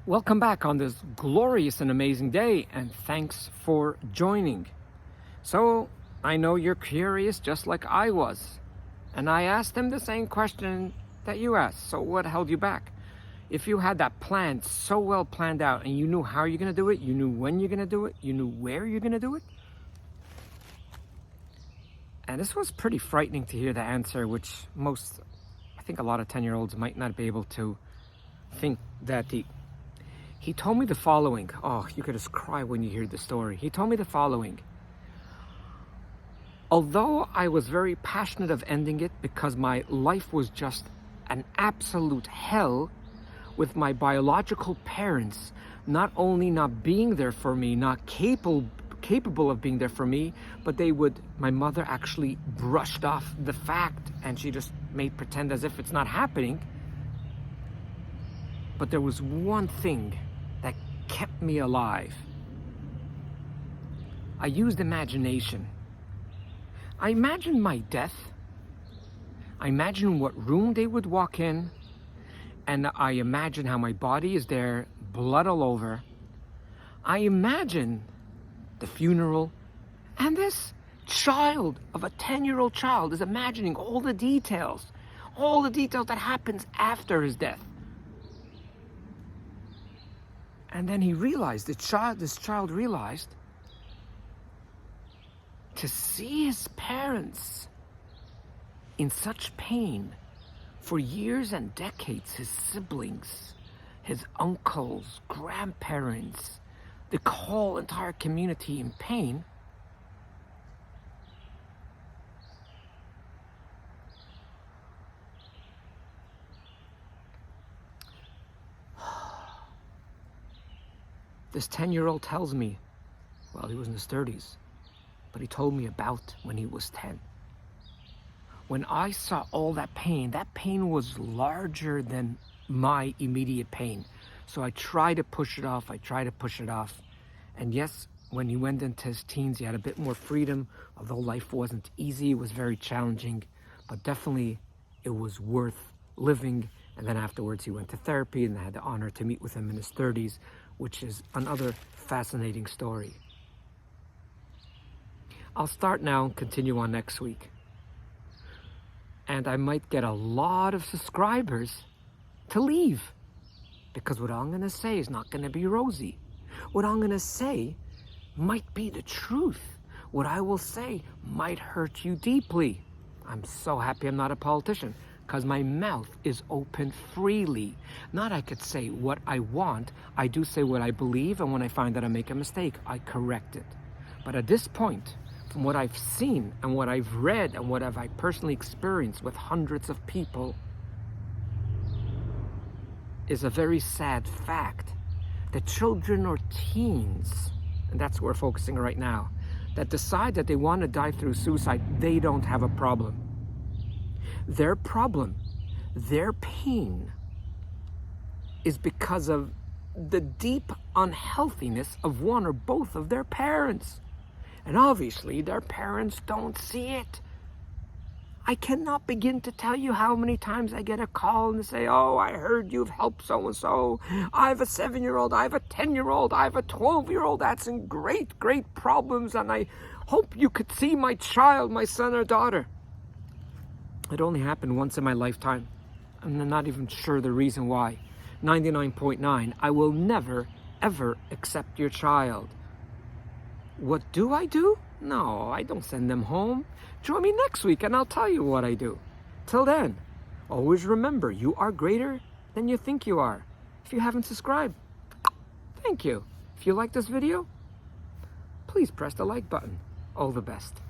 Welcome back on this glorious and amazing day, and thanks for joining. So, I know you're curious just like I was, and I asked him the same question that you asked. So what held you back? If you had that plan so well planned out and you knew how you're going to do it, you knew when you're going to do it, you knew where you're going to do it. And this was pretty frightening to hear the answer, which I think a lot of 10-year-olds might not be able to think that deep. He told me the following. Oh, you could just cry when you hear the story. He told me the following. Although I was very passionate of ending it because my life was just an absolute hell with my biological parents not only not being there for me, not capable of being there for me, but my mother actually brushed off the fact and she just made pretend as if it's not happening. But there was one thing that kept me alive. I used imagination. I imagined my death. I imagined what room they would walk in. And I imagined how my body is there, blood all over. I imagined the funeral. And this child of a 10-year-old child is imagining all the details that happens after his death. And then he realized, this child realized, to see his parents in such pain for years and decades, his siblings, his uncles, grandparents, the whole entire community in pain, this 10-year-old tells me, well, he was in his 30s, but he told me about when he was 10. When I saw all that pain was larger than my immediate pain. So I tried to push it off. And yes, when he went into his teens, he had a bit more freedom, although life wasn't easy, it was very challenging, but definitely it was worth living. And then afterwards he went to therapy, and I had the honor to meet with him in his 30s, which is another fascinating story. I'll start now and continue on next week. And I might get a lot of subscribers to leave, because what I'm going to say is not going to be rosy. What I'm going to say might be the truth. What I will say might hurt you deeply. I'm so happy I'm not a politician, because my mouth is open freely. Not I could say what I want. I do say what I believe, and when I find that I make a mistake, I correct it. But at this point, from what I've seen and what I've read and what I personally experienced with hundreds of people, is a very sad fact that children or teens, and that's what we're focusing on right now, that decide that they want to die through suicide, they don't have a problem. Their problem, their pain, is because of the deep unhealthiness of one or both of their parents. And obviously, their parents don't see it. I cannot begin to tell you how many times I get a call and say, oh, I heard you've helped so-and-so. I have a 7-year-old, I have a 10-year-old, I have a 12-year-old that's in great problems, and I hope you could see my child, my son or daughter. It only happened once in my lifetime. I'm not even sure the reason why. 99.9, I will never, ever accept your child. What do I do? No, I don't send them home. Join me next week and I'll tell you what I do. Till then, always remember, you are greater than you think you are. If you haven't subscribed, thank you. If you like this video, please press the like button. All the best.